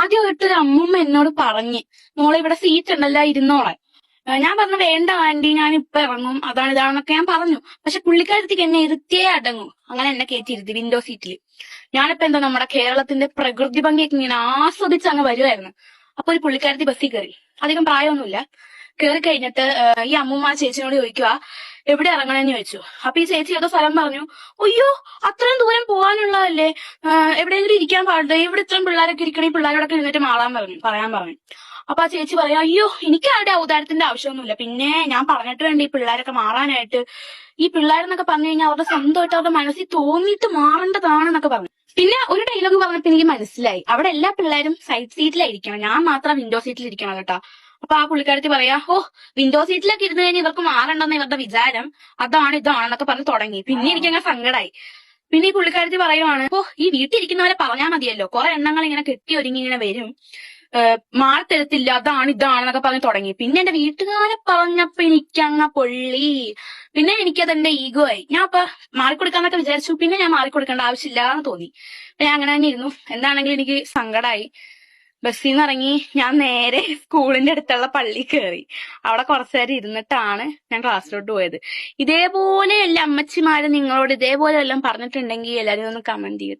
ആദ്യമായിട്ടൊരു അമ്മൂമ്മ എന്നോട് പറഞ്ഞ്, മോളെ ഇവിടെ സീറ്റ് ഉണ്ടല്ലോ ഇരുന്നോളെ. ഞാൻ പറഞ്ഞു വേണ്ട ആന്റി, ഞാൻ ഇപ്പൊ ഇറങ്ങും, അതാണ് ഇതാണെന്നൊക്കെ ഞാൻ പറഞ്ഞു. പക്ഷെ പുള്ളിക്കാരത്തിക്ക് എന്നെ ഇരുത്തിയേ അടങ്ങും. അങ്ങനെ എന്നെ കയറ്റിയിരുത്തി വിൻഡോ സീറ്റിൽ. ഞാനിപ്പോ എന്താ നമ്മുടെ കേരളത്തിന്റെ പ്രകൃതി ഭംഗിയൊക്കെ ഇങ്ങനെ ആസ്വദിച്ച് അങ്ങ് വരുമായിരുന്നു. അപ്പൊ ഒരു പുള്ളിക്കാരത്തി ബസ്സിൽ കയറി. അധികം പ്രായമൊന്നുമില്ല. കയറി കഴിഞ്ഞിട്ട് ഈ അമ്മൂമ്മ ചേച്ചിയോട് ചോദിക്കുക, എവിടെ ഇറങ്ങണമെന്ന് ചോദിച്ചു. അപ്പൊ ഈ ചേച്ചി ഏതോ സ്ഥലം പറഞ്ഞു. അയ്യോ, അത്രയും ദൂരം പോകാനുള്ളതല്ലേ, എവിടെയെങ്കിലും ഇരിക്കാൻ പാടില്ല, ഇവിടെ ഇത്രയും പിള്ളേരൊക്കെ ഇരിക്കണേ, പിള്ളേരോടൊക്കെ ഇരുന്നിട്ട് പറയാൻ പറഞ്ഞു. അപ്പൊ ആ ചേച്ചി പറയാ, അയ്യോ എനിക്ക് ആരുടെ ഔദാര്യത്തിന്റെ ആവശ്യമൊന്നുമില്ല, പിന്നെ ഞാൻ പറഞ്ഞിട്ട് വേണ്ട ഈ പിള്ളേരൊക്കെ മാറാനായിട്ട്. ഈ പിള്ളേരെന്നൊക്കെ പറഞ്ഞു കഴിഞ്ഞാൽ അവരുടെ സ്വന്തമായിട്ട് അവരുടെ മനസ്സിൽ തോന്നിയിട്ട് മാറേണ്ടതാണെന്നൊക്കെ പറഞ്ഞു. പിന്നെ ഒരു ഡയലോഗ് പറഞ്ഞപ്പോ എനിക്ക് മനസ്സിലായി, അവിടെ എല്ലാ പിള്ളേരും സൈഡ് സീറ്റിലായിരിക്കണം, ഞാൻ മാത്രം വിൻഡോ സീറ്റിൽ ഇരിക്കണം കേട്ടോ. അപ്പൊ ആ പുള്ളിക്കാരത്തി പറയാ, ഓ വിൻഡോ സീറ്റിലൊക്കെ ഇരുന്ന് കഴിഞ്ഞാൽ ഇവർക്ക് മാറണ്ടെന്ന് ഇവരുടെ വിചാരം, അതാണ് ഇതാണെന്നൊക്കെ പറഞ്ഞ് തുടങ്ങി. പിന്നെ എനിക്കങ്ങനെ സങ്കടമായി. പിന്നെ ഈ പുള്ളിക്കാരത്തി പറയുവാണ്, ഓ ഈ വീട്ടിലിരിക്കുന്നവരെ പറഞ്ഞാൽ മതിയല്ലോ, കുറെ എണ്ണങ്ങൾ ഇങ്ങനെ കെട്ടി ഒരുങ്ങി ഇങ്ങനെ വരും, മാറത്തരത്തില്ല, അതാണ് ഇതാണെന്നൊക്കെ പറഞ്ഞ് തുടങ്ങി. പിന്നെ എന്റെ വീട്ടുകാരെ പറഞ്ഞപ്പോ എനിക്കങ്ങ പൊള്ളി. പിന്നെ എനിക്കതെന്റെ ഈഗോ ആയി. ഞാൻ അപ്പൊ മാറിക്കൊടുക്കാന്നൊക്കെ വിചാരിച്ചു. പിന്നെ ഞാൻ മാറിക്കൊടുക്കേണ്ട ആവശ്യമില്ലാന്ന് തോന്നി. ഞാൻ അങ്ങനെ തന്നെ ഇരുന്നു. എന്താണെങ്കിലും എനിക്ക് സങ്കടമായി. ബസ്സിൽ നിന്ന് ഇറങ്ങി ഞാൻ നേരെ സ്കൂളിന്റെ അടുത്തുള്ള പള്ളി കയറി. അവിടെ കുറച്ചു നേരം ഇരുന്നിട്ടാണ് ഞാൻ ക്ലാസ്സിലോട്ട് പോയത്. ഇതേപോലെ എല്ലാ അമ്മച്ചിമാര് നിങ്ങളോട് ഇതേപോലെ എല്ലാം പറഞ്ഞിട്ടുണ്ടെങ്കിൽ എല്ലാവരും ഒന്ന് കമന്റ് ചെയ്യും.